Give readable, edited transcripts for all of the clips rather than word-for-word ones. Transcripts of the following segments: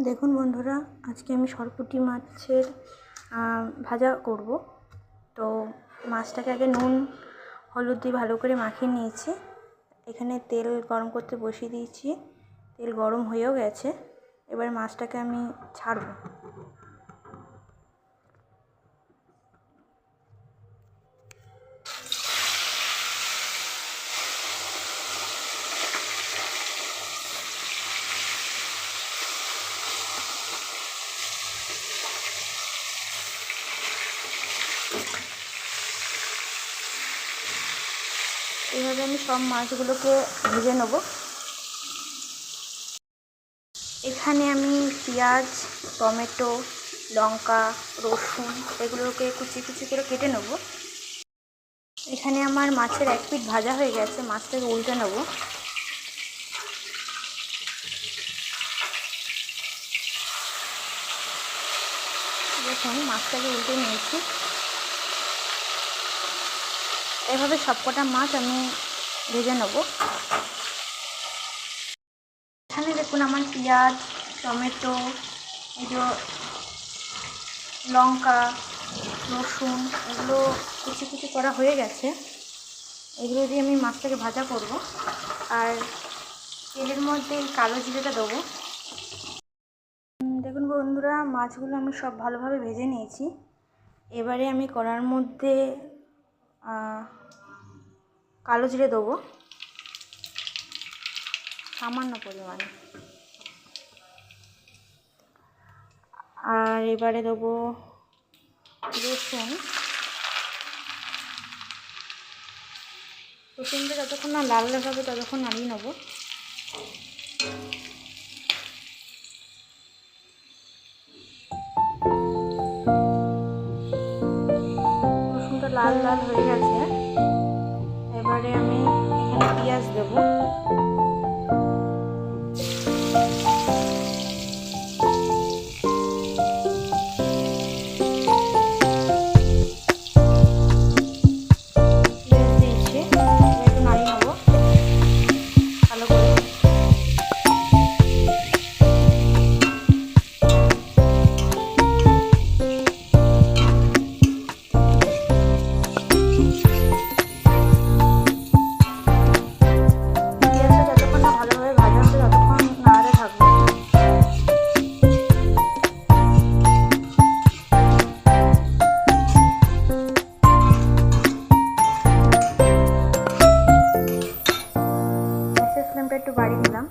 দেখুন বন্ধুরা, আজকে আমি সরপুঁটি মাছের ভাজা করব। তো মাছটাকে আগে নুন হলুদ দিয়ে ভালো করে মাখিয়ে নিয়েছি। এখানে তেল গরম করতে বসিয়ে দিয়েছি, তেল গরম হয়েও গেছে। এবার মাছটাকে আমি ছাড়ব। এইভাবে আমি সব মাছগুলোকে ভেজে নেব। এখানে আমি পেঁয়াজ, টমেটো, লঙ্কা, রসুন এগুলোকে কুচি কুচি করে কেটে নেব। এখানে আমার মাছের এক পিঠ ভাজা হয়ে গেছে, মাছটাকে উল্টে নেব। দেখুন মাছটাকে উল্টে নিয়েছি। এভাবে সবকটা মাছ আমি ভেজে নেব। এখানে দেখুন আমার পেঁয়াজ, টমেটো, লঙ্কা, রসুন এগুলো কুচি কুচি করা হয়ে গেছে। এগুলো দিয়ে আমি মাছটাকে ভাজা করব। আর তেলের মধ্যে এই কালো জিরেটা দেবো। দেখুন বন্ধুরা, মাছগুলো আমি সব ভালোভাবে ভেজে নিয়েছি। এবারে আমি কড়ার মধ্যে কালো জিরে দেবো সামান্য পরিমাণে। আর এবারে দেবো রসুনটা যতক্ষণ না লাল লাল হবে ততক্ষণ নাড়িয়ে নেবো। রসুনটা লাল লাল হয়ে গেছে। এবারে আমি এখানে পেঁয়াজ দেবো। ফ্লেমটা একটু বাড়িয়ে দিলাম।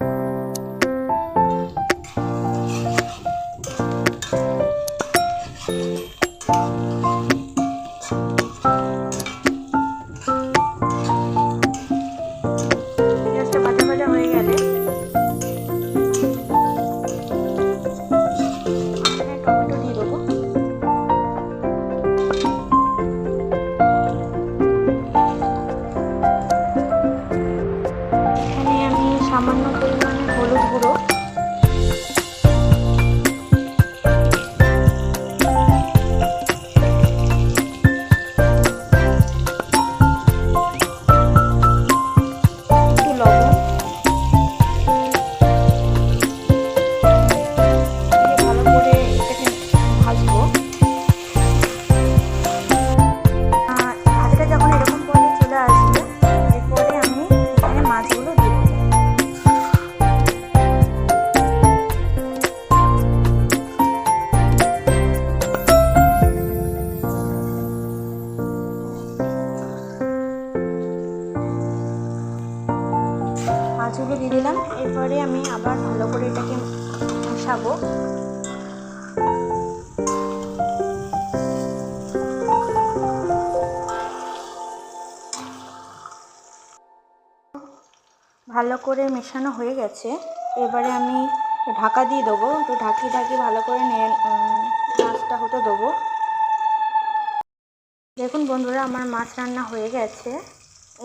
পেঁয়াজটা ভাজা ভাজা হয়ে গেলে টমেটো দিয়ে দেবো। এখানে আমি সামান্য পরিমাণে হলুদ গুঁড়ো, একটু লবণ দিয়ে ভালো করে এটাকে ভাজবো। ভাজাটা যখন এরকম পর্যায়ে চলে আসবে, এরপরে আমি এখানে মাছগুলো দিয়ে দেবো। মাছগুলো দিয়ে দিলাম। এরপরে আমি আবার ভালো করে এটাকে মেশাবো। ভালো করে মেশানো হয়ে গেছে। এবারে আমি ঢাকা দিয়ে দেবো। তো ঢাকি ভালো করে মাছটা হতে দেবো। দেখুন বন্ধুরা, আমার মাছ রান্না হয়ে গেছে।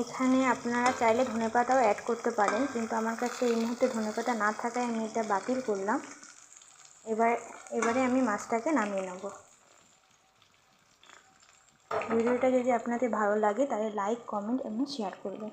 এখানে আপনারা চাইলে ধনেপাতাও অ্যাড করতে পারেন, কিন্তু আমার কাছে এই মুহূর্তে ধনেপাতা না থাকায় আমি এটা বাতিল করলাম। এবারে আমি মাছটাকে নামিয়ে নেব। ভিডিওটা যদি আপনাদের ভালো লাগে তাহলে লাইক, কমেন্ট এবং শেয়ার করবেন।